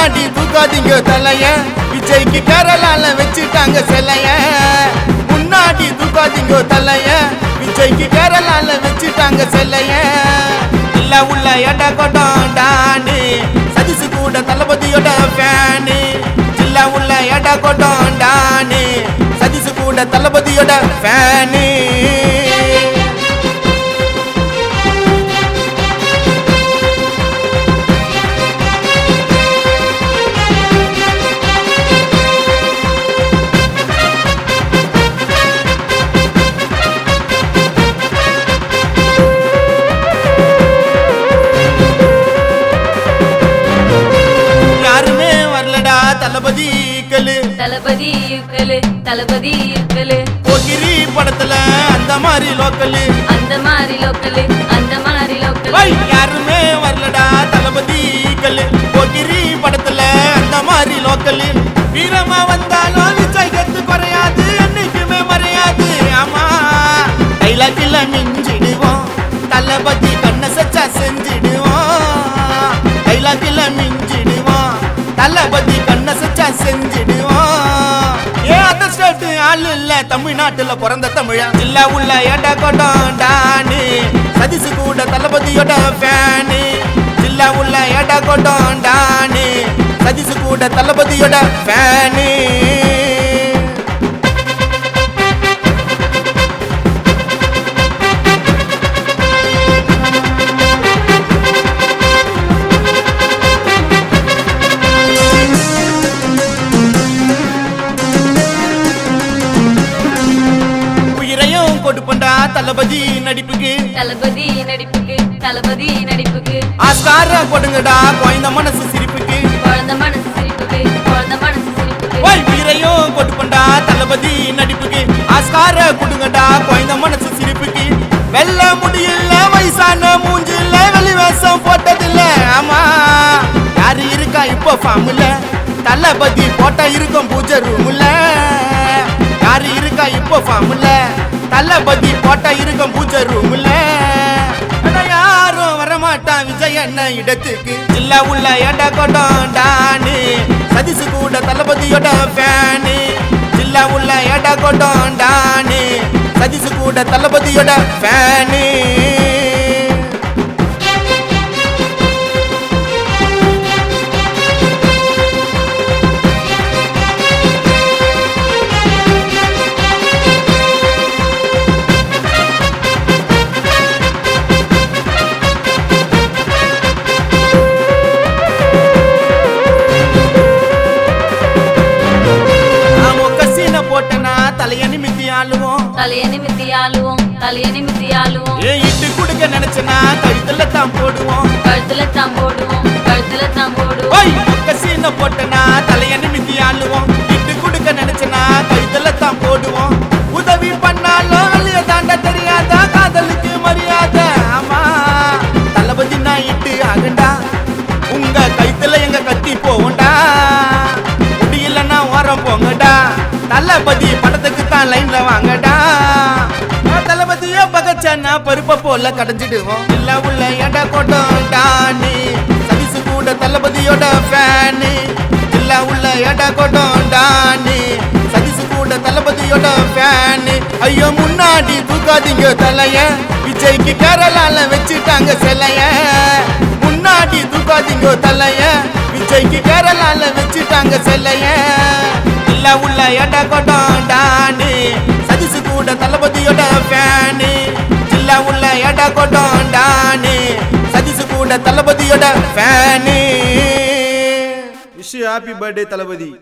முன்னாடி தூக்காதீங்க தலைய, விஜய்க்கு கேரளால வச்சுட்டாங்க சிலைய. முன்னாடி தூக்காதீங்க தலைய, விஜய்க்கு கேரளால வச்சுட்டாங்க சிலைய. இல்ல உள்ள எட கொடம் டானி, சதிசு கூட தளபதியோட ஃபேனு. இல்ல உள்ள எட கொடம் டானி, சதிசு கூட தளபதியோட ஃபேனு. தளபதி தளபதி போகிரி படத்துல அந்த மாதிரி லோக்கல் யாருமே வரலடா தளபதி போகிரி படத்துல அந்த மாதிரி லோக்கல். வீரமா வந்தாலும் விஜய் கத்து குறையாது, என்னைக்குமே மறையாது. ஆமா டைலாக்ல மிஞ்சிடுவோம், தளபதி கண்ண சச்சா செஞ்சிடுவோம். டைலாக்ல மிஞ்சிடுவோம், தளபதி கண்ண சச்சா செஞ்சிடுவோம். ஆளு இல்ல தமிழ்நாட்டுல பிறந்த தமிழா. இல்ல உள்ள எட கொடம் டானி, சதிசு கூட தளபதியோட ஃபேனு. இல்ல உள்ள எட கொடம் டானி, சதிசு கூட தளபதியோட ஃபேனு. கொடுப்பண்டா தளபதி நடிப்புக்கு ஆஸ்கார கொடுங்கடா குழந்த மனசு சிரிப்புக்கு. வீரையும் கொடுப்பண்டா தளபதி நடிப்புக்கு ஆஸ்கார கொடுங்கடா குழந்த மனசு சிரிப்புக்கு. வெள்ள முடியல வயசான மூஞ்சில வெளிவேசம் போட்டதில்ல. ஆமா யாரு இருக்கா இப்ப ஃபார்ம்ல, தளபதி போட்டா இருக்கும் பூஜை ரூம்ல. யாரு இருக்கா இப்ப ஃபார்ம்ல, தளபதி போட்டா இருக்கும் பூஜை ரூம்ல. யாரும் வரமாட்டான் விஜய் என்ன இடத்துக்கு. இல்ல உள்ள எட கொடம் டானி, சதிசு கூட தளபதியோட ஃபேனு. இல்ல உள்ள எட கொடம் டானி, சதிசு கூட தளபதியோட ஃபேனு. இட்டு குடுக்க நினைச்சனா கழுத்துல தான் போடுவோம். சீன போட்டனா தலைய நிமித்தி ஆளுவோம். இட்டு குடுக்க நினைச்சனா கழுத்துல தான் போடுவோம். உதவி பண்ணாலும் வெளிய தாண்ட தெரியாதா, காதலுக்கு மரியாதை. ஆமா தளபதி நான் இட்டு ஆகண்டா, உங்க கைத்துல எங்க கத்தி போவோண்டா. முடியலன்னா ஓரம் போங்கடா, தளபதி படத்துக்கு தான் லைன்ல வாங்கடா. தளபதியோ பகச்சனா பருப்ப போல கடைஞ்சிடுவோம். இல்ல உள்ள எட கொடம் டானி, சதிசு கூட தளபதியோட ஃபேனு. இல்ல உள்ள எட கொடம் டானி, சதிசு கூட தளபதியோட ஃபேனு. ஐயோ முன்னாடி தூக்காதீங்க தலைய, விஜய்க்கு கேரளால வச்சுட்டாங்க சிலைய. முன்னாடி தூக்காதீங்க தலைய, விஜய்க்கு கேரளால வச்சுட்டாங்க சிலைய. இல்ல உள்ள எட கொடம் டானி, சதிசு கூட தளபதியோட ஃபேனு. இல்ல உள்ள எட கொடம் டானி, சதிசு கூட தளபதியோட ஃபேனு. விஷ் ஹாப்பி பர்த்டே தளபதி.